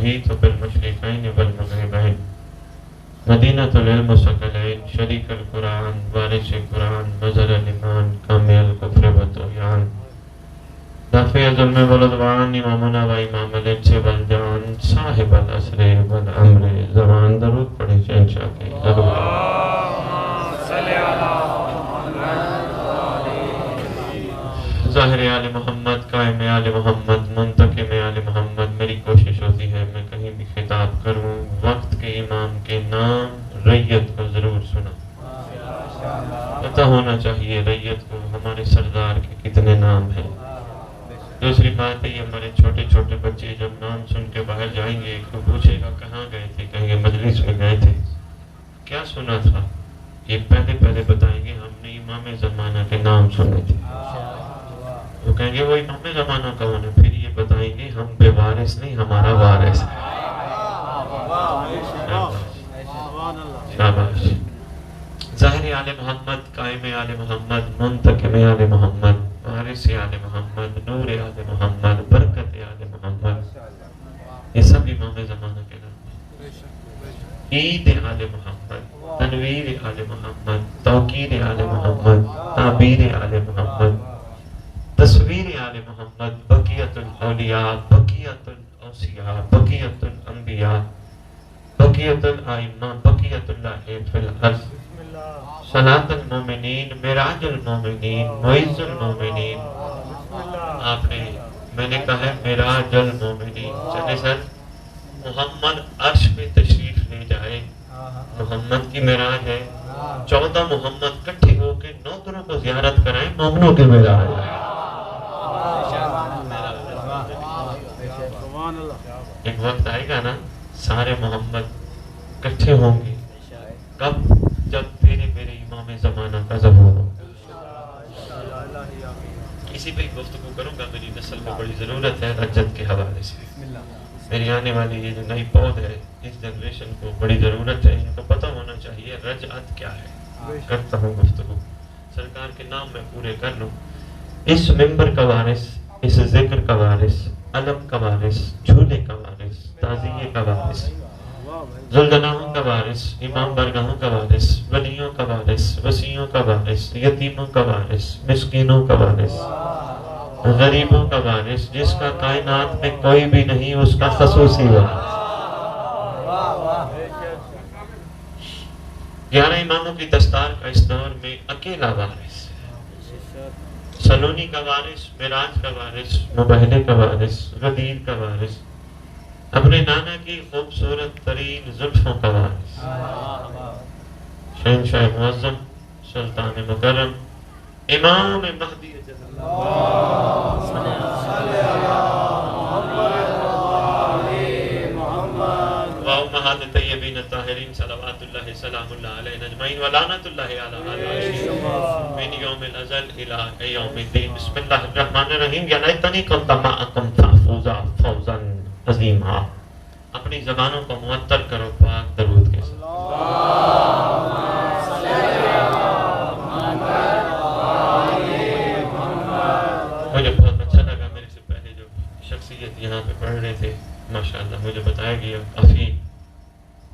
المحيط بالمشرقين والمغربين مدینۃ العلم و ثقلین شریک القرآن وارث قرآن مظہر الایمان کامل الکفر و طغیان دافع ظلم والعدوان امامنا و امام الانس والجان صاحب العصر والامر زمان درود پڑھیں شہنشاہ کی ظاہر آل محمد قائم آل محمد منتقم آل محمد. میری کوشش ہوتی ہے میں کہیں بھی خطاب کروں وقت کے امام کے نام ریت کو ضرور سنا. پتہ ہونا چاہیے ریت کو ہمارے سردار کے کتنے نام ہیں. دوسری بات ہے یہ ہمارے چھوٹے چھوٹے بچے جب نام سن کے باہر جائیں گے تو پوچھے گا کہاں گئے تھے, کہیں گے مجلس میں گئے تھے, کیا سنا تھا. یہ پہلے بتائیں گے ہم نے امام زمانہ کے نام سنے تھے. وہ کہیں گے وہ امام زمانہ کون ہے, پھر یہ بتائیں گے ہم بے وارث نہیں ہمارا وارث ہے. شاباش. ظاہر آل محمد قائم آل محمد منتقم آل محمد وارث آل محمد نور آل محمد برکت آل محمد, یہ سب امام زمانہ کے نام ہیں. عید آل محمد تنویر آل محمد توقیر آل محمد تعبیر آل محمد تصویر آل محمد بقیت الاولیاء بقیت الاوصیاء بقیت الانبیاء بقیت الائمہ بقیت اللہ فی الارض صلاۃ المومنین معراج المومنین معز المومنین. آپ نے میں نے کہا ہے معراج المومنین. چلے سر محمد عرش پہ تشریف لے جائے, محمد کی معراج ہے. 14 محمد کٹھے ہو کے نوکروں کو زیارت کرائیں مومنوں کی معراج ہے. ایک وقت آئے گا نا سارے محمد کٹھے ہوں گے. کب؟ جب تیرے میرے امام زمانہ کا ظہور ہو. اسی پہ گفتگو کروں گا. میری نسل کو بڑی ضرورت ہے رجت کے حوالے سے. میری آنے والی یہ جو نئی پود ہے اس جنریشن کو بڑی ضرورت ہے, ان کو پتہ ہونا چاہیے رجعت کیا ہے. کرتا ہوں گفتگو, سرکار کے نام میں پورے کر لوں. اس ممبر کا وارث, اس ذکر کا وارث, علم کا وارث, جھولے کا وارث, تعزیے کا وارث, ذوالجناحوں کا وارث, امام بارگاہوں کا وارث, ولیوں کا وارث, وسیعوں کا وارث, یتیموں کا وارث, مسکینوں کا وارث, غریبوں کا وارث, جس کا کائنات میں کوئی بھی نہیں اس کا خصوصی وارث. 11 اماموں کی دستار کا اس دور میں اکیلا وارث, سلونی کا وارث, معراج کا وارث, مبہلے کا وارث, غدیر کا وارث, اپنے نانا کی خوبصورت ترین زلفوں کا وارث, شہنشاہ معظم سلطان مکرم امام مہدی وامہات طیبین الطاہرین صلوات اللہ سلام اللہ علیہ اجمعین ولعنۃ اللہ علی اعدائہم من یوم الازل الی یوم الدین. بسم اللہ الرحمن الرحیم. یا لیتنی کنت معکم فافوزا فوزا عظیما. اپنی زبانوں کو معطر کرو پاک درود کے ساتھ. مجھے بہت اچھا لگا, میرے سے پہلے جو شخصیت یہاں پہ پڑھ رہے تھے ماشاءاللہ مجھے بتایا گیا کافی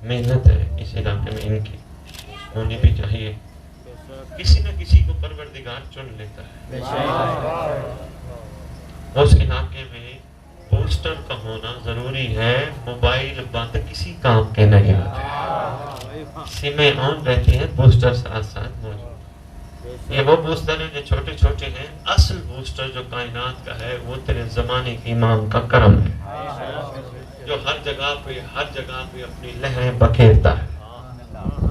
محنت ہے اس علاقے میں, ان کی ہونی بھی چاہیے. کسی نہ کسی کو پروردگار چن لیتا ہے. اس علاقے میں پوسٹر کا ہونا ضروری ہے. موبائل بند کسی کام کے نہیں ہوتے, سمیں آن رہتی ہیں, پوسٹر ساتھ ساتھ موجود. یہ وہ بوسٹر ہیں جو چھوٹے چھوٹے ہیں. اصل بوسٹر جو کائنات کا ہے وہ تیرے زمانے کے امام کا کرم ہے, جو ہر جگہ پہ اپنی لہریں بکھیرتا ہے.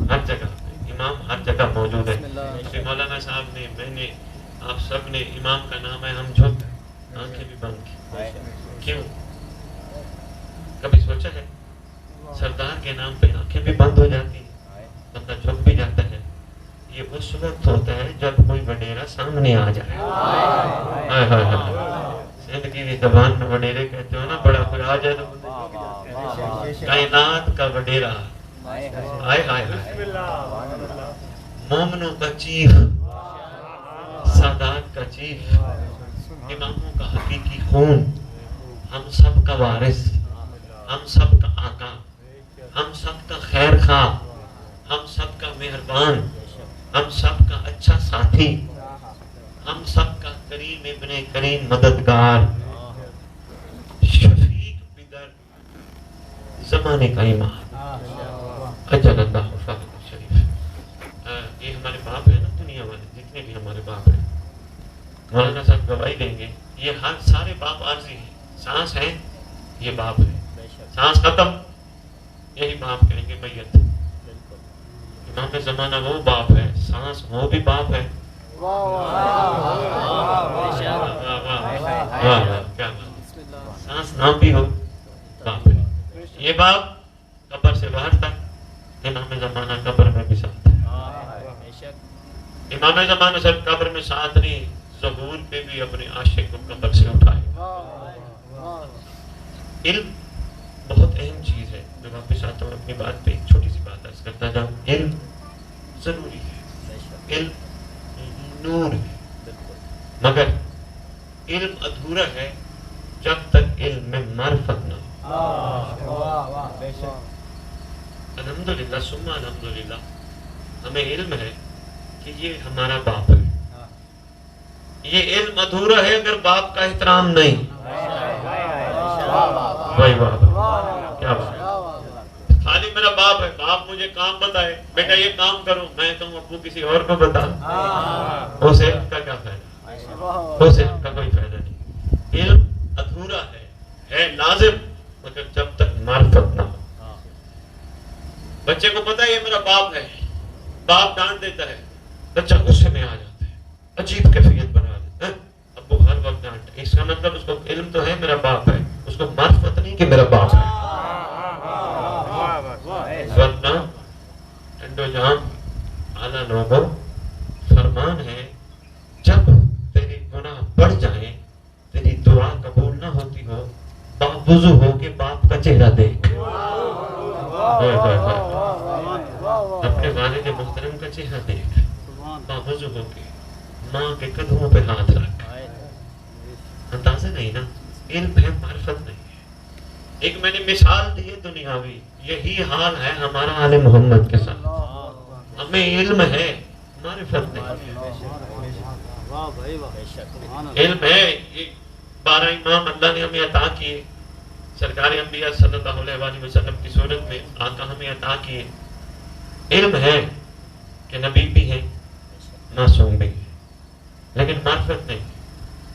ہر جگہ پہ امام ہر جگہ موجود ہے. ابھی مولانا صاحب نے, میں نے, آپ سب نے امام کا نام ہے, ہم جھک آنکھیں بھی بند کی. کیوں؟ کبھی سوچا ہے سردار کے نام پہ آنکھیں بھی بند ہو جاتی ہیں, بندہ جھک بھی جاتا ہے. یہ اس وقت ہوتا ہے جب کوئی وڈیرا سامنے آ جائے. سندھ کی بھی زبان میں وڈیرے کہتے ہو نا, بڑا کوئی آ جائے تو کائنات کا وڈیرا, آئے ہائے مومنوں کا چیف, سادات کا چیف, اماموں کا حقیقی خون, ہم سب کا وارث, ہم سب کا آقا، ہم سب کا خیر خواہ، ہم سب کا مہربان، ہم سب کا اچھا ساتھی، ہم سب کا کریم ابن کریم مددگار، شفیق بدر، زمانے کا امام، اجل اللہ فاضل شریف۔ یہ ہمارے باپ ہیں نا، دنیا والے جتنے بھی ہمارے باپ ہیں، مولانا صاحب گواہی دیں گے، یہ ہر سارے باپ عارضی ہیں۔ سانس ہے یہ باپ ہے، سانس ختم یہی باپ کہیں گے میت۔ امام زمانہ وہ باپ ہے، سانس وہ بھی باپ ہے۔ سانس نہ بھی ہو باپ ہے۔ یہ باپ قبر سے باہر تک، امام زمانہ قبر میں بھی ساتھ ہے۔ امام زمانہ سے قبر میں ساتھ نہیں، ظہور پہ بھی اپنے عاشق کو قبر سے اٹھائے۔ علم بہت اہم چیز ہے۔ میں واپس آتا ہوں اپنی بات پہ، ایک چھوٹی سی بات عرض کرتا جاؤں۔ علم ضروری ہے، علم نور ہے، مگر علم ادھورا ہے جب تک علم میں معرفت نہ ہو۔ الحمدللہ ثم الحمدللہ ہمیں علم ہے کہ یہ ہمارا باپ ہے۔ یہ علم ادھورا ہے اگر باپ کا احترام نہیں۔ وہی بات کیا بات ہے؟ خالی میرا باپ ہے، باپ مجھے کام بتائے، بیٹا یہ کام کرو، میں کہوں ابو کسی اور کو بتا، اس علم کا کیا فائدہ؟ اس علم کا کوئی فائدہ نہیں۔ علم ادھورا ہے لازم، مگر جب تک معرفت نہ ہو۔ بچے کو پتا ہے یہ میرا باپ ہے، باپ ڈانٹ دیتا ہے، بچہ غصے میں آ جاتا ہے، عجیب کیفیت بنا دیتا ہے، ابو ہر وقت ڈانٹ۔ اس کا مطلب اس کو علم تو ہے میرا باپ ہے، اس کو معرفت نہیں کہ میرا باپ ہے۔ ورنہ انڈو جان اعلیٰ لوگوں فرمان ہے، جب تیرے گناہ بڑھ جائیں، تیری دعا قبول نہ ہوتی ہو، باوضو ہو کے باپ کا چہرہ دیکھ، اپنے والد محترم کا چہرہ دیکھ، باوضو ہو کے ماں کے قدموں پہ ہاتھ رکھ۔ اندازہ نہیں نا، علم ہے معرفت نہیں ہے۔ ایک میں نے مثال دی ہے دنیاوی، یہی حال ہے ہمارا آل محمد کے ساتھ۔ ہمیں علم ہے معرفت نہیں۔ علم ہے، یہ 12 امام اللہ نے ہمیں عطا کیے، سرکار انبیاء صلی اللہ علیہ وآلہ وسلم کی صورت میں آقا ہمیں عطا کیے۔ علم ہے کہ نبی بھی ہیں، معصوم بھی ہیں، لیکن معرفت نہیں۔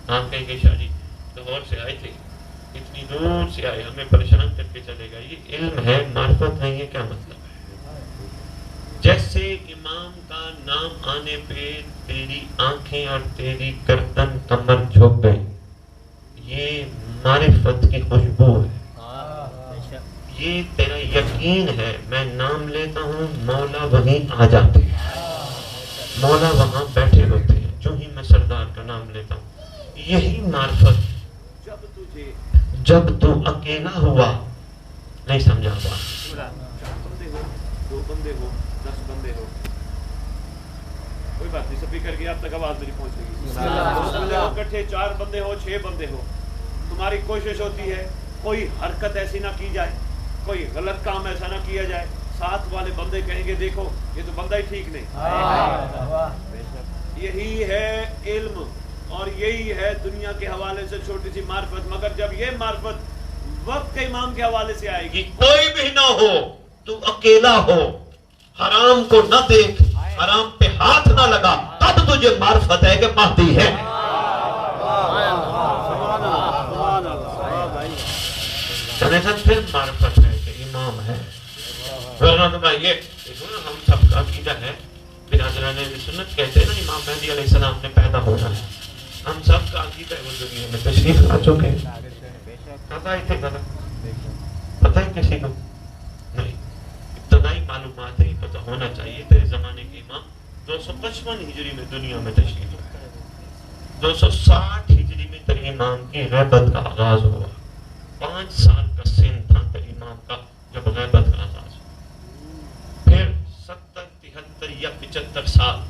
آپ کہیں گے شاہ جی لاہور سے آئے تھے، اتنی دور سے آئے، ہمیں پریشان کر کے چلے گا، یہ علم ہے معرفت نہیں ہے، کیا مطلب ہے؟ جیسے امام کا نام آنے پہ تیری آنکھیں اور تیری گردن کمر جھک گئی، یہ معرفت کی خوشبو ہے، یہ تیرا یقین ہے۔ میں نام لیتا ہوں، مولا وہیں آ جاتے ہیں، مولا وہاں بیٹھے ہوتے ہیں جو ہی میں سردار کا نام لیتا ہوں۔ یہی معرفت جب تو اکیلا ہوا، نہیں سمجھا بات، 2 بندے ہو 10 بندے ہو، کوئی بات نہیں، سپیکر کی آپ تک آواز میری پہنچ رہی ہے، اکٹھے 4 بندے ہو 6 بندے ہو، تمہاری کوشش ہوتی ہے کوئی حرکت ایسی نہ کی جائے، کوئی غلط کام ایسا نہ کیا جائے، ساتھ والے بندے کہیں گے دیکھو یہ تو بندہ ہی ٹھیک نہیں۔ یہی ہے علم، اور یہی ہے دنیا کے حوالے سے چھوٹی سی معرفت، مگر جب یہ معرفت وقت کے امام کے حوالے سے آئے گی، کوئی بھی نہ ہو، تو اکیلا ہو، حرام کو نہ دیکھ، حرام پہ ہاتھ نہ لگا، تب تجھے معرفت ہے کہ مہدی ہے۔ پھر معرفت ہے کہ امام ہے۔ ورنہ تو بھائی یہ دیکھو نا، ہم سب کا عقیدہ ہے، برادران اہل سنت کہتے ہیں نا امام مہدی علیہ السلام نے پیدا ہونا ہے، ہم سب کا عقیدہ ہے، وہ دنیا میں تشریف لا چکے ہیں۔ پتہ ہے تھے پتہ ہے کسی کو نہیں، ابتدائی معلومات ہے، پتہ ہونا چاہیے۔ تیرے زمانے کے امام 255 ہجری میں دنیا میں تشریف لائے، 260 ہجری میں تیرے امام کی غیبت کا آغاز ہوا، 5 سال کا سن تھا تیرے امام کا جب غیبت کا آغاز ہوا، پھر 70 73 یا 75 سال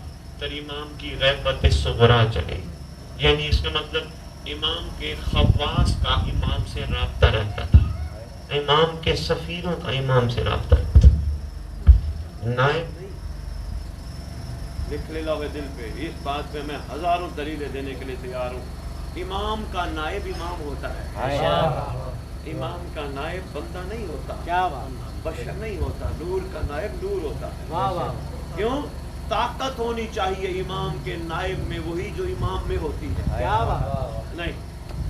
تیرے امام کی غیبت صغرا چلی، یعنی اس کا مطلب امام کے خواص کا امام سے رابطہ رہتا تھا، امام کے سفیروں کا امام سے رابطہ ہے، نائب نہیں۔ لکھ لے لو دل پہ، اس بات پہ میں ہزاروں دلیلیں دینے کے لیے تیار ہوں۔ امام کا نائب امام ہوتا ہے، امام کا نائب بندہ نہیں ہوتا، کیا بشر نہیں ہوتا، نور کا نائب نور ہوتا ہے۔ کیوں؟ طاقت ہونی چاہیے امام کے نائب میں وہی جو امام میں ہوتی ہے، نہیں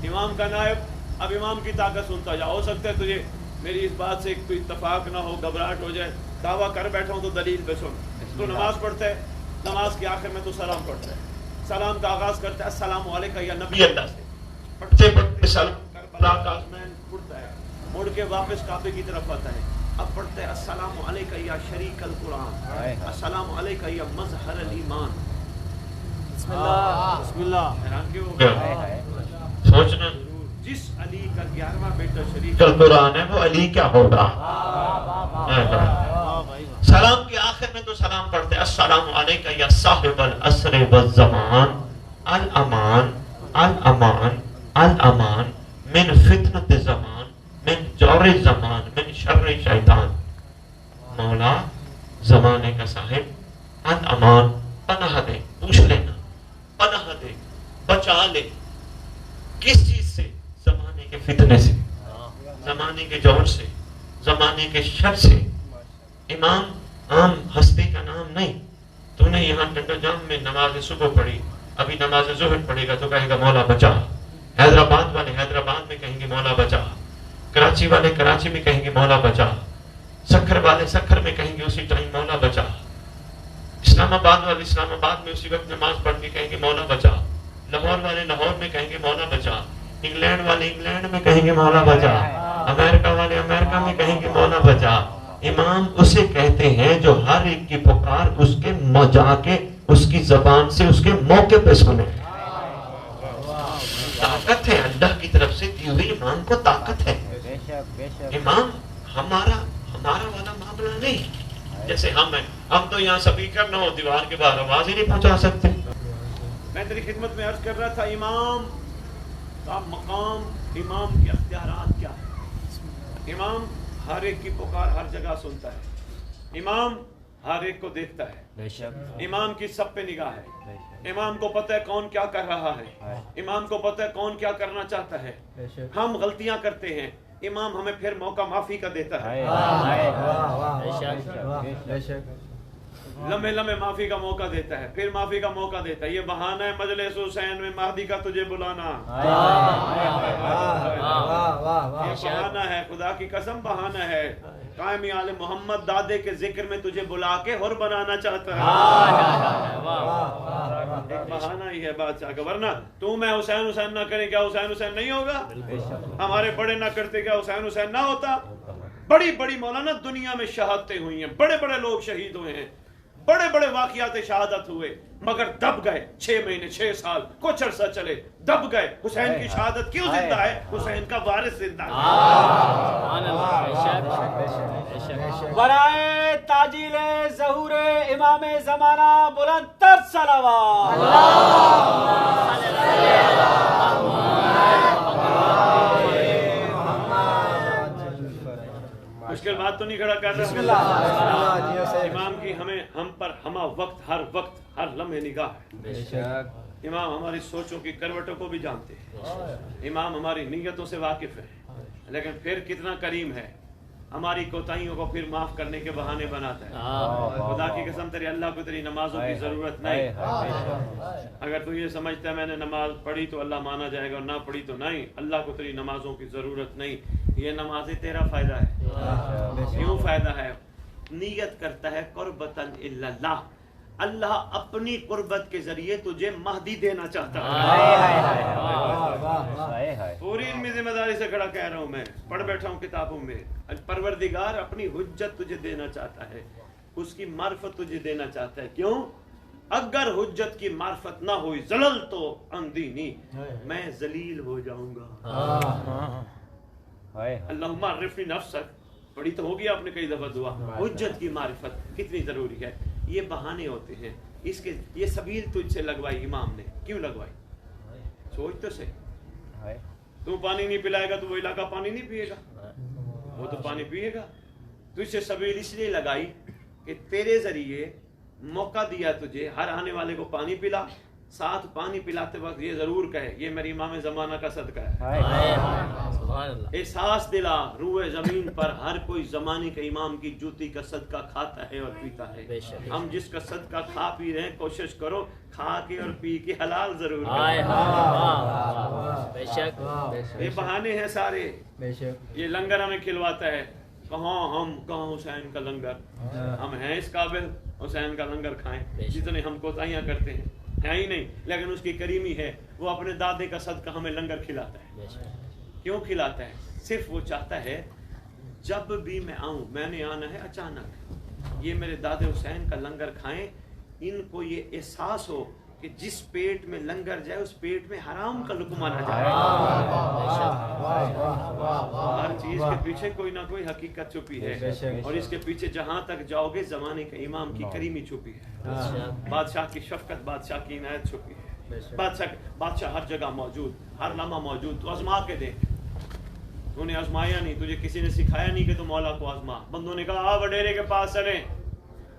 امام کا نائب۔ اب امام کی طاقت سنتا جا، ہو سکتا ہے تجھے میری اس بات سے کوئی اتفاق نہ ہو، گھبراہٹ ہو جائے، دعویٰ کر بیٹھا ہوں تو دلیل پہ سن۔ تو نماز پڑھتا ہے، نماز کے آخر میں تو سلام پڑھتا ہے، سلام کا آغاز کرتا ہے السلام علیکم یا نبی اللہ سے، پڑھتے پڑھتے سلام کربلا کا آزمین پڑھتا ہے، مڑ کے واپس کعبے کی طرف آتا ہے، اب پڑھتے ہیں السلام علیکم یا شریک القرآن، السلام علیکم یا مظہر الایمان۔ بسم اللہ بسم اللہ۔ حیران کیوں ہو گیا؟ سوچنا جس علی کا 11واں بیٹا شریک القرآن ہے وہ علی کیا ہوگا؟ سلام کے آخر میں تو سلام پڑھتے السلام علیکم یا صاحب العصر والزمان، الامان الامان الامان من فتنة زمان، من جور زمان، من شر شیطان۔ مولا زمانے کا صاحب، الامان پناہ دے، پوچھ لینا، پناہ دے، بچا لے، کس چیز سے؟ زمانے کے فتنے سے، زمانے کے جور سے، زمانے کے شر سے۔ امام عام ہستی کا نام نہیں۔ تو نے یہاں ٹنڈو جام میں نماز صبح پڑھی، ابھی نماز ظہر پڑھے گا تو کہے گا مولا بچا، حیدرآباد والے حیدرآباد میں کہیں گے مولا بچا، کراچی والے کراچی میں کہیں گے مولا بچا، سکھر والے سکھر میں کہیں گے اسی ٹائم مولا بچا، اسلام آباد والے اسلام آباد میں اسی وقت نماز پڑھ کے کہیں گے مولا بچا، لاہور والے لاہور میں کہیں گے مولا بچا، انگلینڈ والے انگلینڈ میں کہیں گے مولا بچا، امریکہ والے امریکہ میں کہیں گے مولا بچا۔ امام اسے کہتے ہیں جو ہر ایک کی پکار اس کے جا کے اس کی زبان سے اس کے موقع پہ سنے۔ طاقت ہے اللہ کی طرف سے دی ہوئی، امام کو طاقت ہے۔ امام ہمارا والا معاملہ نہیں جیسے ہم ہیں، ہم تو یہاں سپیکر نہ ہو دیوار کے باہر آواز ہی نہیں پہنچا سکتے۔ میں تیری خدمت میں عرض کر رہا تھا امام کا مقام، امام کے اختیارات کیا ہے؟ امام ہر ایک کی پکار ہر جگہ سنتا ہے، امام ہر ایک کو دیکھتا ہے، امام کی سب پہ نگاہ ہے، امام کو پتہ ہے کون کیا کر رہا ہے، امام کو پتہ ہے کون کیا کرنا چاہتا ہے۔ ہم غلطیاں کرتے ہیں، امام ہمیں پھر موقع معافی کا دیتا ہے، لمحے لمحے معافی کا موقع دیتا ہے، پھر معافی کا موقع دیتا ہے۔ یہ بہانہ ہے مجلس حسین میں مہدی کا تجھے بلانا، یہ بہانہ ہے، خدا کی قسم بہانہ ہے۔ قائم آل محمد دادے کے ذکر میں تجھے بلا کے حر بنانا چاہتا ہے، ایک بہانہ ہی ہے بادشاہ کا، ورنہ تو میں حسین حسین نہ کریں کیا حسین حسین نہیں ہوگا؟ ہمارے بڑے نہ کرتے کیا حسین حسین نہ ہوتا؟ بڑی بڑی مولانا دنیا میں شہادتیں ہوئی ہیں، بڑے بڑے لوگ شہید ہوئے ہیں، بڑے بڑے واقعات شہادت ہوئے، مگر دب گئے، 6 مہینے 6 سال کچھ عرصہ چلے، دب گئے۔ حسین کی شہادت کیوں زندہ ہے؟ حسین کا وارث زندہ ہے۔ برائے تاجیل ظہور امام زمانہ بلند تر صلوات۔ مشکل بات تو نہیں کھڑا کر رہا، امام کی ہم پر ہمہ وقت ہر لمحے نگاہ ہے۔ امام ہماری سوچوں کی کروٹوں کو بھی جانتے ہیں، امام ہماری نیتوں سے واقف ہے، لیکن پھر کتنا کریم ہے، ہماری کوتاہیوں کو پھر معاف کرنے کے بہانے بناتا ہے۔ خدا کی قسم تیری اللہ کو تیری نمازوں کی ضرورت نہیں۔ اگر تو یہ سمجھتا ہے میں نے نماز پڑھی تو اللہ مانا جائے گا اور نہ پڑھی تو نہیں، اللہ کو تیری نمازوں کی ضرورت نہیں۔ یہ نمازیں تیرا فائدہ ہے۔ کیوں فائدہ ہے؟ نیت کرتا ہے قربتاً الا اللہ، اللہ اپنی قربت کے ذریعے تجھے مہدی دینا چاہتا ہے۔ پوری علمی ذمہ داری سے کھڑا کہہ رہا ہوں، میں پڑھ بیٹھا ہوں کتابوں میں، پروردگار اپنی حجت تجھے دینا چاہتا ہے، اس کی معرفت تجھے دینا چاہتا ہے۔ کیوں؟ اگر حجت کی معرفت نہ ہوئی زلل تو اندینی، میں ذلیل ہو جاؤں گا۔ اللہم عرفنی نفسک پڑھی تو ہوگی آپ نے کئی دفعہ دعا۔ حجت کی معرفت کتنی ضروری ہے۔ یہ بہانے ہوتے ہیں، اس کے یہ سبیل تجھ سے لگوائی امام نے، کیوں لگوائی؟ سوچ تو سے، تو پانی نہیں پلائے گا تو وہ علاقہ پانی نہیں پیے گا، वो तो पानी पिएगा। तुझसे सबील इसलिए लगाई कि तेरे जरिए मौका दिया तुझे, हर आने वाले को पानी पिला, साथ पानी पिलाते वक्त ये जरूर कहे ये मेरी इमाम ज़माना का सदका है। एहसास दिला रूए जमीन पर हर कोई जमाने के इमाम की जूती का सदका खाता है और पीता है। हम जिसका सदका खा पी रहे हैं कोशिश करो खा के और पी के हलाल जरूर करो। ये बहाने हैं सारे। ये लंगर हमें खिलवाता है, कहाँ हुसैन का लंगर, हम हैं इस काबिल हुसैन का लंगर खाएं जितने हम कोताहियां करते हैं, है ही नहीं। लेकिन उसकी करीमी है, वो अपने दादे का सदका हमें लंगर खिलाता है। क्यों खिलाता है? सिर्फ वो चाहता है जब भी मैं आऊं, मैंने आना है अचानक, ये मेरे दादे हुसैन का लंगर खाएं, इनको ये एहसास हो कि जिस पेट में लंगर जाए उस पेट में हराम का लुक़मा न जाए। हर चीज के पीछे कोई ना कोई हकीकत छुपी है और इसके पीछे जहां तक जाओगे जमाने के इमाम की करीमी छुपी है, बादशाह की शफकत, बादशाह की इनायत छुपी है। बादशाह हर जगह मौजूद, हर लम्हा मौजूद। तो आजमा के देख, तूने आजमाया नहीं, तुझे किसी ने सिखाया नहीं कि तू मौला को आजमा। बंदों ने कहा आ वडेरे के पास चले,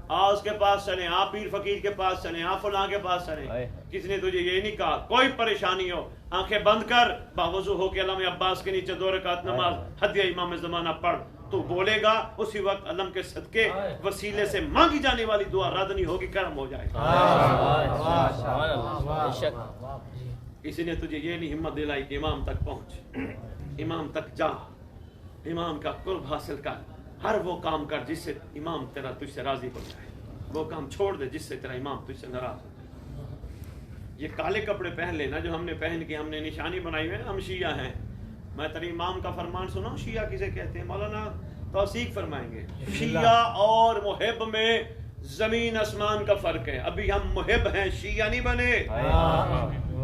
आ उसके पास चले, आ पीर फकीर के पास चले, आ फलां के पास चले। किसने तुझे ये नहीं कहा कोई परेशानी हो आंखें बंद कर, बावजू हो के अलम अब्बास के नीचे 2 रकात नमाज हदिया इमाम ज़माना पढ़, तो बोलेगा उसी वक्त अलम के सदके वसीले से मांगी जाने वाली दुआ रद्द नहीं होगी, कर्म हो जाएगा। इसने तुझे ये नहीं हिम्मत दिलाई कि इमाम तक पहुंच, इमाम तक जा, इमाम का कुर्ब हासिल कर, हर वो काम कर जिससे इमाम तेरा तुझसे राजी हो जाए, वो काम छोड़ दे जिससे तेरा इमाम तुझसे नाराज हो जाए। ये काले कपड़े पहन लेना जो हमने पहन के हमने निशानी बनाई है ना, हम शिया हैं। मैं तेरे इमाम का फरमान सुनाऊं, शिया किसे कहते हैं? मौलाना तौसीक फरमाएंगे, शिया और मुहिब में जमीन आसमान का फर्क है। अभी हम मुहिब हैं, शिया नहीं बने।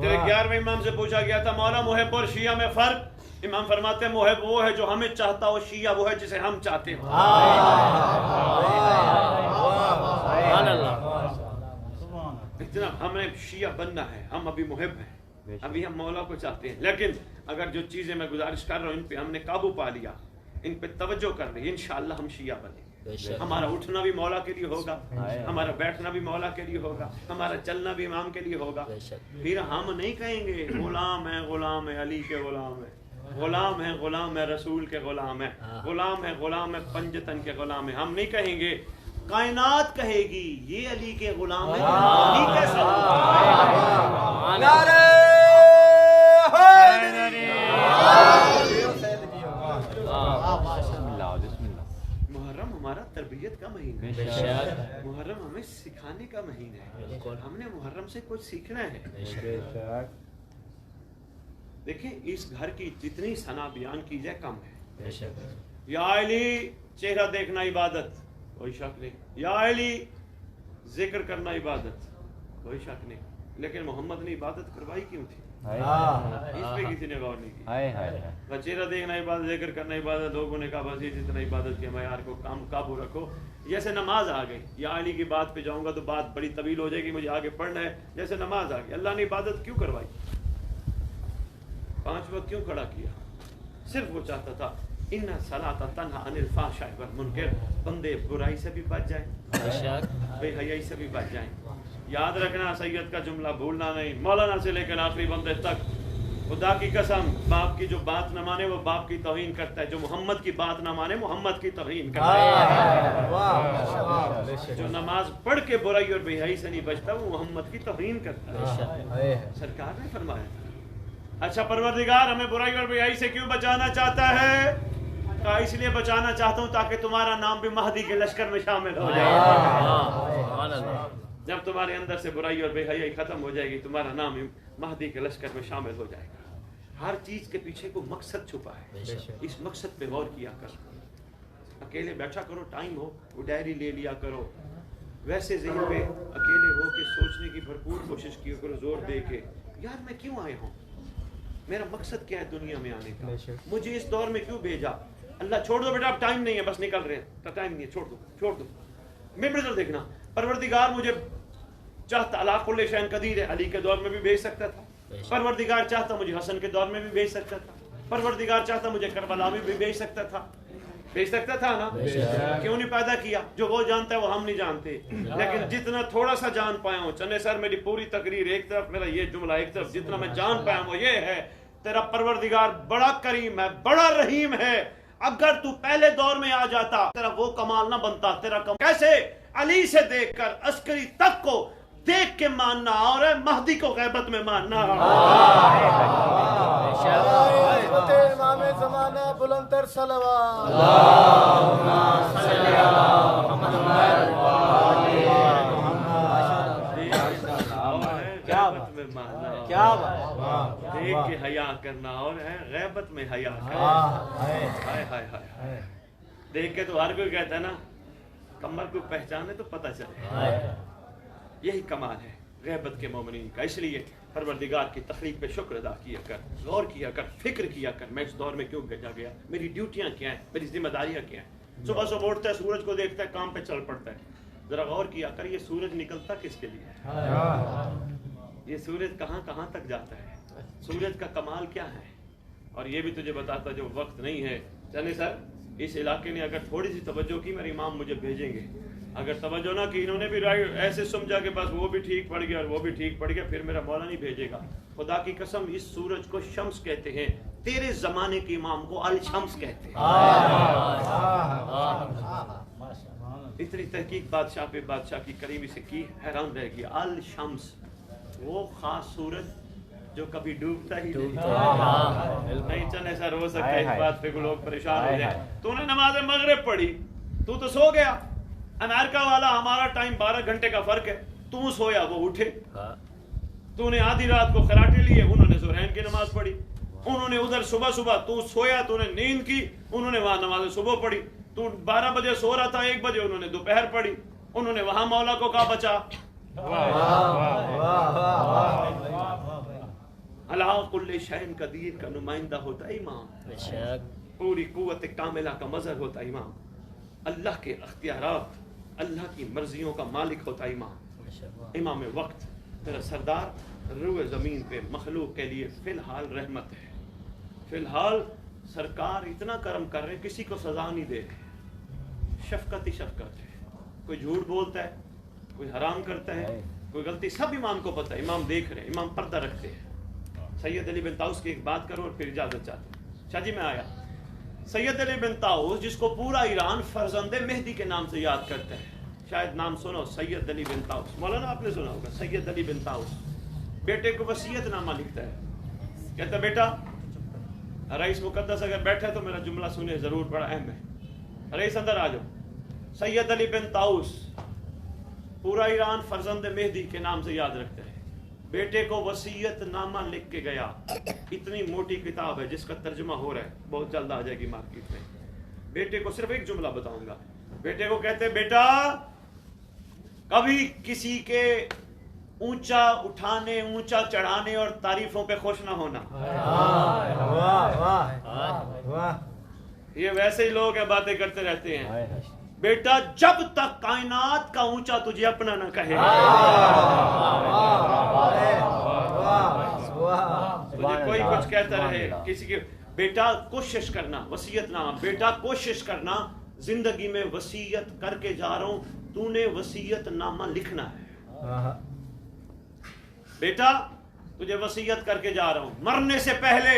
तेरे 11वें इमाम से पूछा गया था मौला मुहिब और शिया में फर्क? इमाम फरमाते हैं मुहिब वो है जो हमें चाहता हो, शिया वो है जिसे हम चाहते हो। इतना हमें शिया बनना है, हम अभी मुहिब हैं, अभी हम मौला को चाहते हैं। लेकिन अगर जो चीजें मैं गुजारिश कर रहा हूँ इन पे हमने काबू पा लिया, इन पे तवज्जो कर ली, इंशाअल्लाह हम शिया बनेंगे। हमारा उठना भी मौला के लिए होगा, हमारा बैठना भी मौला के लिए होगा, हमारा चलना भी इमाम के लिए होगा। फिर हम नहीं कहेंगे गुलाम है अली के गुलाम है, गुलाम है रसूल के गुलाम है, गुलाम है पंजतन के गुलाम है। हम नहीं कहेंगे, कायनात कहेगी ये अली के गुलाम है। अली कैसा? मुहर्रम हमारा तरबियत का महीना है, मुहर्रम हमें सिखाने का महीना है, हमने मुहर्रम से कुछ सीखना है। देखिए इस घर की जितनी सना बयान की जाए कम है। या अली चेहरा देखना इबादत, कोई शक नहीं। या अली जिक्र करना इबादत, कोई शक नहीं। लेकिन मोहम्मद ने इबादत करवाई क्यों थी? इस पे किसी ने गौर नहीं की। चेहरा देखना इबादत, जिक्र करना इबादत, लोगों ने कहा बस ये जितना इबादत के मयार को काबू रखो। जैसे नमाज आ गई, या अली की बात पे जाऊंगा तो बात बड़ी तवील हो जाएगी, मुझे आगे पढ़ना है। जैसे नमाज आ गई, अल्लाह ने इबादत क्यों करवाई? 5 वक्त क्यों खड़ा किया? सिर्फ वो चाहता था इन्ना सलाता तन्हा अनिल फाहशाई वल मुनकर, बंदे बुराई से भी बच जाए, बेहयाई से भी बच जाए। याद रखना सैयद का जुमला भूलना नहीं, मौलाना से लेकर आखिरी बंदे तक। खुदा की कसम, बाप की जो बात न माने वो बाप की तौहीन करता है, जो मोहम्मद की बात न माने मोहम्मद की तौहीन करता है। जो नमाज पढ़ के बुराई और बेहयाई से नहीं बचता वो मोहम्मद की तौहीन करता है। सरकार ने फरमाया था। अच्छा परवरदिगार हमें बुराई और बेहयाई से क्यों बचाना चाहता है? कहा इसलिए बचाना चाहता हूँ ताकि तुम्हारा नाम भी महदी के लश्कर में शामिल हो जाए। जब तुम्हारे अंदर से बुराई और बेहयाई खत्म हो जाएगी, तुम्हारा नाम महदी के लश्कर में शामिल हो जाएगा। हर चीज के पीछे को मकसद छुपा है, इस मकसद पे गौर किया करो। अकेले बैठा करो, टाइम हो वो डायरी ले लिया करो, वैसे ज़हन पे अकेले हो के सोचने की भरपूर कोशिश किया करो, जोर दे के यार मैं क्यों आया हूँ, मेरा मकसद क्या है दुनिया में आने का, मुझे इस दौर में क्यों भेजा। अल्लाह छोड़ दो बेटा, अब टाइम नहीं है, बस निकल रहे हैं, टाइम नहीं है, छोड़ दो। मैं ब्रदर देखना, परवरदिगार मुझे चाहता अला कुल्ले शैन कदीर है, अली के दौर में भी भेज सकता था। परवरदिगार चाहता मुझे हसन के दौर में भी भेज सकता था। परवरदिगार चाहता मुझे करबला में भी भेज सकता था। भेज सकता था ना? क्यों नहीं पैदा किया? जो वो जानता है वो हम नहीं जानते, लेकिन जितना थोड़ा सा जान पाया हूँ चन्ने सर, मेरी पूरी तकरीर एक तरफ, मेरा ये जुमला एक तरफ, जितना मैं जान पाया वो ये है, तेरा परवरदिगार बड़ा करीम है, बड़ा रहीम है। अगर तू पहले दौर में आ जाता तेरा वो कमाल ना बनता। तेरा कैसे अली से देखकर अस्करी तक को देख के मानना और महदी को गैबत में मानना। इमाम ज़माना बुलंदतर सलवात। क्या देख के हया करना और है गैबत में हया करना। हाय हाय हाय। देख के तो हर कोई कहता है ना, कमर को पहचाने तो पता चले। यही कमाल है गैबत के मोमिनीन का। इसलिए परवरदिगार की तखलीक पे शुक्र अदा किया कर, गौर किया कर, फिक्र किया कर, मैं इस दौर में क्यों भेजा गया, मेरी ड्यूटियां क्या हैं, मेरी जिम्मेदारियां क्या हैं। सुबह सुबह उठता है, सूरज को देखता है, काम पे चल पड़ता है। जरा गौर किया कर, ये सूरज निकलता किसके लिए है? ये सूरज कहाँ कहाँ तक जाता है? सूरज का कमाल क्या है? और ये भी तुझे बताता जो वक्त नहीं है। चले सर, इस इलाके ने अगर थोड़ी सी तवज्जो की, मेरे इमाम मुझे भेजेंगे। अगर तवज्जो ना की, इन्होंने भी राइट ऐसे समझा कि बस वो भी ठीक पड़ गया और वो भी ठीक पड़ गया, फिर मेरा मौला नहीं भेजेगा। खुदा की कसम, इस सूरज को शम्स कहते हैं, तेरे जमाने के इमाम को अल शम्स कहते हैं। इतनी तहकीक बादशाह पे बादशाह की करीबी से की, हैरान रह गया। अल शम्स, वो खास सूरज जो कभी डूबता ही नहीं। चले सर, हो सकता है इस बात पे लोग परेशान हो जाए। तूने नमाज मगरिब पढ़ी, तू तो सो गया। अमेरिका वाला, हमारा टाइम 12 घंटे का फर्क है, तू सोया वो उठे। तूने आधी रात को खराटे लिए, उन्होंने ज़ुहरैन की नमाज पढ़ी। उन्होंने उधर सुबह सुबह, तू सोया, तूने नींद की, उन्होंने वहां नमाज सुबह पढ़ी। तू 12 बजे सो रहा था, 1 बजे उन्होंने दोपहर पढ़ी। उन्होंने वहां मौला को कहा बचा। अल्लाह कुल्ले शैन कदीर का नुमाइंदा होता है इमाम। पूरी कुव्वत कामिला का मज़हर होता है इमाम। अल्लाह के अख्तियारात, अल्लाह की मर्जियों का मालिक होता है इमाम। इमाम वक्त, तेरा सरदार रूए ज़मीन पे मखलूक के लिए फ़िलहाल रहमत है। फ़िलहाल सरकार इतना करम कर रहे, किसी को सज़ा नहीं दे रहे। शफ़क़त ही शफ़क़त है। कोई झूठ बोलता है, कोई हराम करता है, कोई गलती, सब इमाम को पता है। इमाम देख रहे हैं, इमाम पर्दा रखते हैं। सैयद अली बिन ताउस की एक बात करो और फिर इजाज़त चाहते हैं। शाह जी मैं आया। सैयद अली बिन ताउस, जिसको पूरा ईरान फर्जंदे मेहदी के नाम से याद करता है, शायद नाम सुनो, सैयद अली बिन ताउस। मौलाना आपने सुना होगा, सैयद अली बिन ताउस बेटे को वसीयतनामा लिखता है। कहता बेटा, रईस मुकद्दस अगर बैठा है तो मेरा जुमला सुने, जरूर, बड़ा अहम है। रईस अंदर आ जाओ। सैयद अली बिन ताउस पूरा ईरान फर्जंद मेहदी के नाम से याद रखता है। बेटे को वसीयतनामा लिख के गया। इतनी मोटी किताब है जिसका तर्जुमा हो रहा है, बहुत जल्द आ जाएगी मार्केट में। बेटे को सिर्फ एक जुमला बताऊंगा। बेटे को कहते हैं, बेटा कभी किसी के ऊंचा उठाने, ऊंचा चढ़ाने और तारीफों पे खुश ना होना। ये वैसे ही लोग हैं, बातें करते रहते हैं। बेटा जब तक कायनात का ऊंचा तुझे अपना ना कहे, तुझे कोई कुछ कहता रहे, किसी के, बेटा कोशिश करना, वसीयतनामा, बेटा कोशिश करना, जिंदगी में वसीयत करके जा रहा हूं, तूने वसीयतनामा लिखना है। बेटा तुझे वसीयत करके जा रहा हूं, मरने से पहले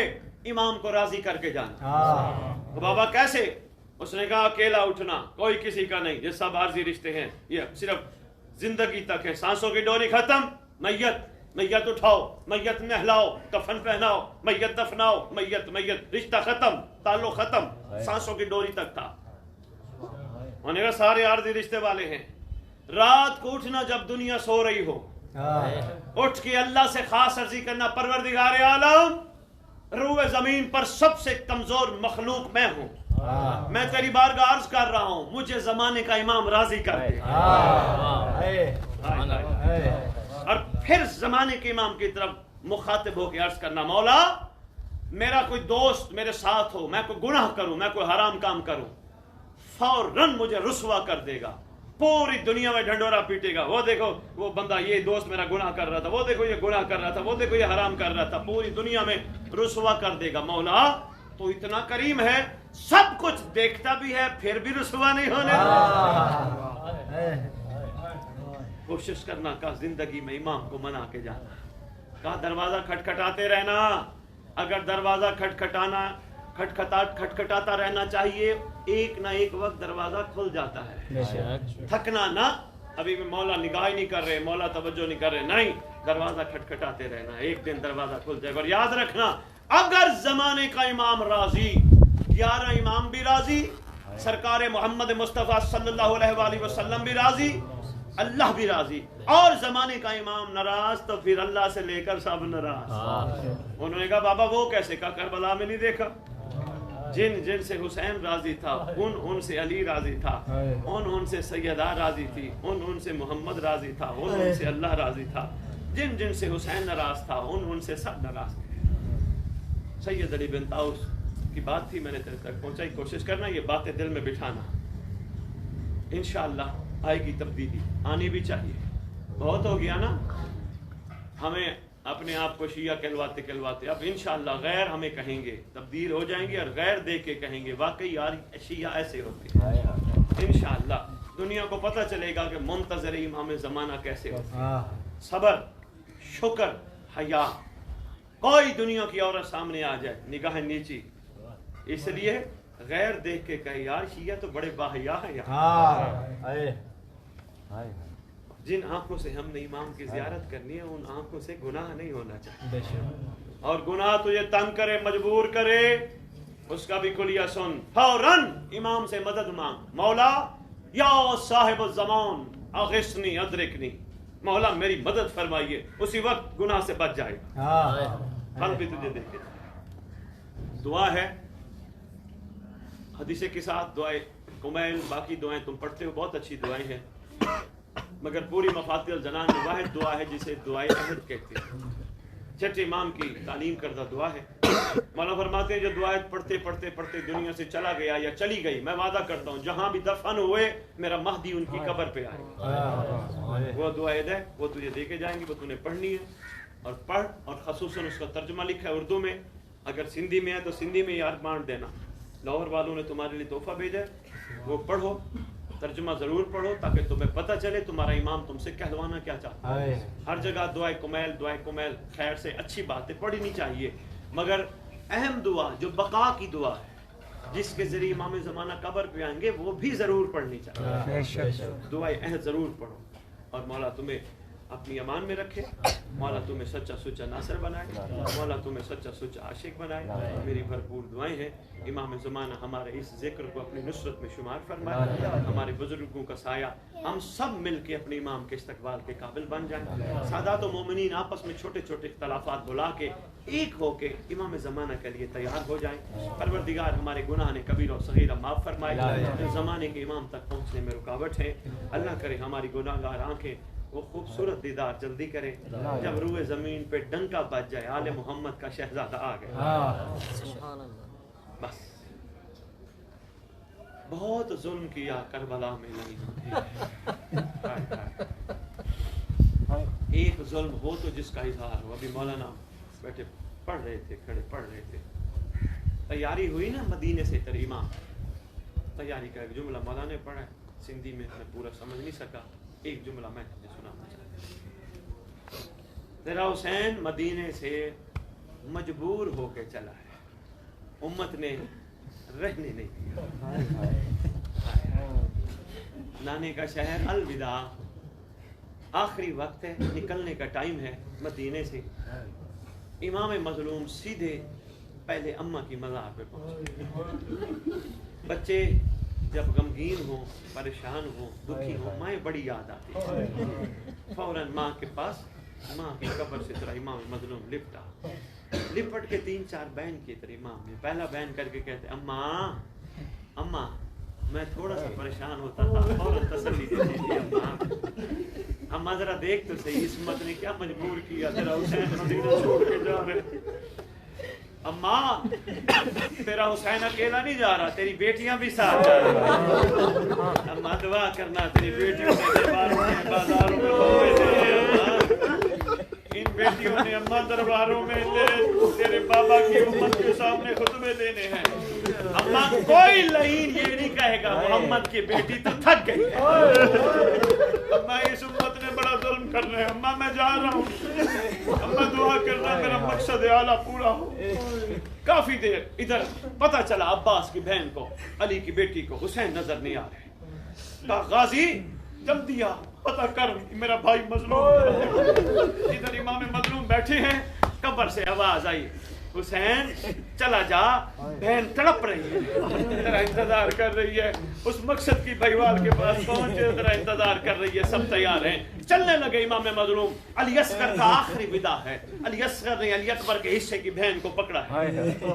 इमाम को राजी करके जाना। तो बाबा कैसे? उसने कहा अकेला उठना, कोई किसी का नहीं, ये सब आर्जी रिश्ते हैं, ये सिर्फ जिंदगी तक है। सांसों की डोरी खत्म, मैयत मैयत उठाओ, मैयत नहलाओ, कफन पहनाओ, मैयत दफनाओ, मैयत मैयत, रिश्ता खत्म, ताल्लुक खत्म, सांसों की डोरी तक था। उन्होंने कहा सारे आर्जी रिश्ते वाले हैं। रात को उठना जब दुनिया सो रही हो, उठ के अल्लाह से खास अर्जी करना, परवरदिगार आलम, रूए जमीन पर सबसे कमजोर मखलूक मैं हूं, मैं तेरी बारगाह अर्ज कर रहा हूं, मुझे जमाने का इमाम राजी कर दे। और फिर जमाने के इमाम की तरफ मुखातिब होकर अर्ज करना, मौला मेरा कोई दोस्त मेरे साथ हो, मैं कोई गुनाह करूं, मैं कोई हराम काम करूं, फौरन मुझे रुसवा कर देगा, पूरी दुनिया में ढंडोरा पीटेगा। वो देखो वो बंदा, ये दोस्त मेरा गुनाह कर रहा था, वो देखो ये गुनाह कर रहा था, वो देखो ये हराम कर रहा था, पूरी दुनिया में रुसवा कर देगा। मौला तो इतना करीम है, सब कुछ देखता भी है, फिर भी रुसवा नहीं होने। कोशिश करना का जिंदगी में इमाम को मना के जाना, का दरवाजा खटखटाते रहना। अगर दरवाजा खटखटाता रहना चाहिए, एक ना एक वक्त दरवाजा खुल जाता है। थकना ना, अभी भी मौला निगाह ही नहीं कर रहे, मौला तवज्जो नहीं कर रहे, नहीं, दरवाजा खटखटाते रहना, एक दिन दरवाजा खुल जाएगा। और याद रखना, अगर जमाने का इमाम राजी, 11 इमाम भी राजी, सरकार मोहम्मद मुस्तफ़ा सल्लल्लाहु अलैहि वसल्लम भी राजी, अल्लाह भी राजी, और जमाने का इमाम नाराज, तो फिर अल्लाह से लेकर सब नाराज। उन्होंने कहा बाबा वो कैसे? कहा करबला में नहीं देखा, जिन से हुसैन राजी था, उनसे अली राजी था, उनसे सैयदा राजी थी, उनसे मोहम्मद राजी था, उनसे अल्लाह राजी था, जिन से हुसैन नाराज था, उनसे सब नाराज थे। सैयद अली बिन ताउस की बात थी, मैंने तेरे तक पहुंचाई। कोशिश करना ये बातें दिल में बिठाना, इंशाअल्लाह आएगी तब्दीली, आनी भी चाहिए। बहुत हो गया ना हमें अपने आप को शिया कहलवाते, अब इंशाअल्लाह गैर हमें कहेंगे, तब्दील हो जाएंगे, और गैर देख के कहेंगे वाकई यार शिया ऐसे होते हैं। इंशाअल्लाह दुनिया को पता चलेगा कि मुंतज़िर इमाम ज़माना कैसे होते हैं। सबर, शुक्र, हया, कोई दुनिया की औरत सामने आ जाए निगाह नीची, इसलिए गैर देख के कहे यार शिया तो बड़े बाहया है यार। जिन आंखों से हमने इमाम की ज़ियारत करनी है, उन आंखों से गुनाह नहीं होना चाहिए। और गुनाह तुझे तंग करे, मजबूर करे, उसका भी कुलिया सुन, फौरन इमाम से मदद मांग, मौला या साहिब ज़मान अगिस्नी अदरिकनी, मौला मेरी मदद फरमाइए, उसी वक्त गुनाह से बच जाएगा, फल भी तुझे देखे। दुआ है हदीसे के साथ, दुआए कुमैल, बाकी दुआएं तुम पढ़ते हो, बहुत अच्छी दुआएं हैं, मगर पूरी मफातिल जनान में वाहिद दुआ है जिसे दुआए अहद कहते हैं, छठे इमाम की तालीम करदा दुआ है। मौला फरमाते हैं जो दुआएं पढ़ते पढ़ते पढ़ते दुनिया से चला गया या चली गई, मैं वादा करता हूँ जहां भी दफन हुए मेरा महदी उनकी कब्र पे आए। वो दुआएं है, वो तुझे देके जाएंगी, वो तूने पढ़नी है, और पढ़, और खसूसन उसका तर्जुमा लिखा है उर्दू में, अगर सिंधी में है तो सिंधी में याद बांट देना। लाहौर वालों ने तुम्हारे लिए तोहफा भेजा है, वो पढ़ो, तर्जुमा जरूर पढ़ो, ताकि तुम्हें पता चले तुम्हारा इमाम तुमसे कहलवाना क्या चाहता है। हर जगह दुआए कुमैल खैर से अच्छी बातें पढ़नी चाहिए, मगर अहम दुआ जो बका की दुआ है, जिसके जरिए इमाम ज़माना कब्र पे आएंगे, वो भी जरूर पढ़नी चाहिए। दुआए अहद जरूर पढ़ो, और मौला तुम्हें अपनी अमान में रखे, मौला तुम्हें सच्चा सुच्चा नासर बनाए, मौला तुम्हें सच्चा सुच्चा आशिक बनाए। मेरी भरपूर दुआएं हैं, इमाम ज़माना हमारे इस जिक्र को अपनी नुसरत में शुमार फरमाए, हमारे बुजुर्गों का साया, हम सब मिल के अपने इमाम के इस्तकबाल के काबिल बन जाएं। सादात व मोमिनीन आपस में छोटे छोटे इख्तलाफात भुला के एक होके इमाम ज़माना के लिए तैयार हो जाएं। परवरदिगार हमारे गुनाह ने कबीरा और सगीरा माफ़ फरमाए, जो ज़माने के इमाम तक पहुँचने में रुकावट है, अल्लाह करे हमारी गुनाहगार आँखें वो खूबसूरत दीदार जल्दी करे, जब रूए जमीन पे डंका बज जाए आले मोहम्मद का शहजादा आ गया। बस बहुत जुल्म किया करबला में नहीं होती, एक जुल्म हो तो जिसका इजहार हो। अभी मौलाना बैठे पढ़ रहे थे, खड़े पढ़ रहे थे, तैयारी हुई ना मदीने से तेरे इमाम, तैयारी का एक जुमला मौलाना ने पढ़ा, सिंधी में मैं पूरा समझ नहीं सका, एक जुमला मैं तुझे सुनाना चाहता हूं। तेरा हुसैन मदीने से मजबूर होके चला है, उम्मत ने रहने नहीं दिया, नाने का शहर अलविदा, आखिरी वक्त है, निकलने का टाइम है मदीने से। इमाम मजलूम सीधे पहले अम्मा की मज़ार पे पहुंचे। बच्चे जब गमगीन हो, परेशान हो, दुखी हो, माँ बड़ी याद आती है, फौरन माँ के पास, माँ की कब्र से तेरा इमाम मजलूम लिपटा, लिपट के 3-4 बैन किए तेरे इमाम ने। पहला बैन करके कहते अम्मा अम्मा मैं थोड़ा सा परेशान होता था, फौरन तसल्ली देती थी अम्मा, अम्मा जरा देख तो सही इस्मत ने क्या मजबूर किया, तेरा हुसैन मदीना छोड़ के जा रहे। अम्मा तेरा हुसैन अकेला नहीं जा रहा, तेरी बेटियां भी साथ जा रही। अम्मा दुआ करना तेरी बेटियों ने दरबारों में, बाजारों में, इन बेटियों ने अम्मा दरबारों में तेरे बाबा صحابہ کی امت کے سامنے خطبے دینے ہیں. اما کوئی لعین یہ نہیں کہے گا محمد کی بیٹی تو تھک گئی ہے. اما اس امت نے بڑا ظلم کر رہے ہیں. اما میں جا رہا ہوں. اما دعا کرنا میرا مقصد اعلیٰ پورا ہو. کافی دیر ادھر پتہ چلا عباس کی بہن کو, علی کی بیٹی کو حسین نظر نہیں آ رہے. کہا غازی جلدی آ پتہ کر میرا بھائی مظلوم. ادھر امام مظلوم بیٹھے ہیں, قبر سے آواز آئی حسین چلا جا, بہن تڑپ رہی ہے, تیرا انتظار کر رہی ہے. اس مقصد کی بھائیوال کے پاس پہنچے, تیرا انتظار کر رہی ہے, سب تیار ہیں. چلنے لگے امام مظلوم. علی اصغر کا آخری ودا ہے. علی اصغر نے علی اکبر کے حصے کی بہن کو پکڑا ہے.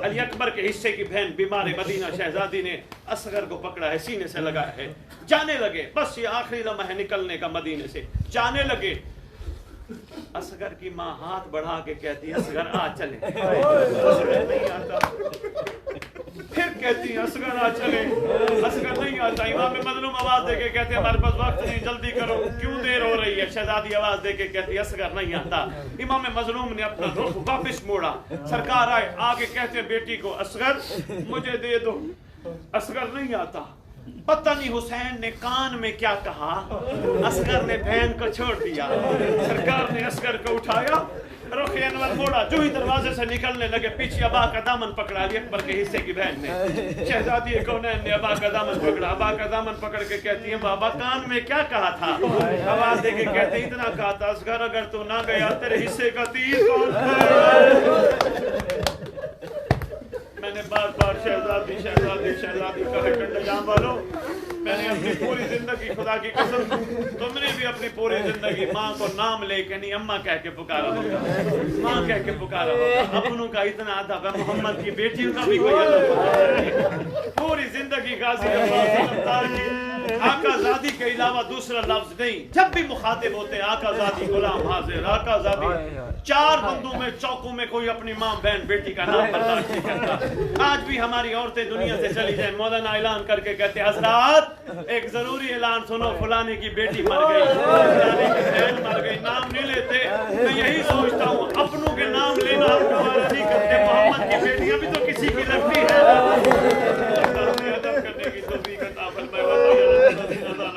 علی اکبر کے حصے کی بہن بیمار مدینہ شہزادی نے اصغر کو پکڑا ہے, سینے سے لگایا ہے. جانے لگے, بس یہ آخری لمحہ ہے نکلنے کا مدینے سے. جانے لگے, اصغر کی ماں ہاتھ بڑھا کے کہتی ہے اصغر آ چلے. اصغر نہیں آتا. پھر کہتی ہے اصغر آ چلے. اصغر نہیں آتا. امام مظلوم آواز دے کے کہتے ہیں ہمارے پاس وقت نہیں, جلدی کرو, کیوں دیر ہو رہی ہے. شہزادی آواز دے کے کہتی ہے اصغر نہیں آتا. امام مظلوم نے اپنا رخ واپس موڑا. سرکار آئے, آگے کہتے ہیں بیٹی کو اصغر مجھے دے دو. اصغر نہیں آتا. پتہ نہیں حسین نے کان میں کیا کہا, اصغر نے بہن کو چھوڑ دیا. سرکار نے اصغر کو اٹھایا, رخ انور موڑا. جو ہی دروازے سے نکلنے لگے پیچھے ابا کا دامن پکڑا علی اکبر کے حصے کی بہن نے. شہزادی کونین نے ابا کا دامن پکڑا. ابا کا دامن پکڑ کے کہتی ہے بابا کان میں کیا کہا تھا. آواز دے کے کہتے ہیں اتنا کہا تھا اصغر اگر تو نہ گیا تیرے حصے کا تیر کون کھائے. میں نے بار بار شہزادی شہزادی شہزادی کہے کنڈے جان والو, میں نے اپنی پوری زندگی خدا کی قسم, تم نے بھی اپنی پوری زندگی ماں کو نام لے کے نہیں اماں کہہ کے پکارا ہوگا, ماں کہہ کے پکارا ہوگا. اپنوں کا اتنا ادب ہے, محمد کی بیٹیوں کا بھی کوئی ادب نہیں. پوری زندگی غازی عباس کی آقا زادی کے علاوہ دوسرا لفظ نہیں. جب بھی مخاطب ہوتے ہیں آقا زادی غلام حاضر, آقا زادی. 4 بندوں میں چوکوں میں کوئی اپنی ماں بہن بیٹی کا نام برداشت نہیں کرتا. آج بھی ہماری عورتیں دنیا سے چلی جائیں, مولانا اعلان کر کے کہتے ہیں حضرات ایک ضروری اعلان سنو, فلانے کی بیٹی مر گئی, فلانے کی بہن مر گئی. نام نہیں لیتے. میں یہی سوچتا ہوں اپنوں کے نام لینا ہم ہمارا نہیں کرتے. محمد کی بیٹیاں بھی تو کسی کی لگتی ہے. ادب کرنے کی توفیق عطا فرمائے. اللہ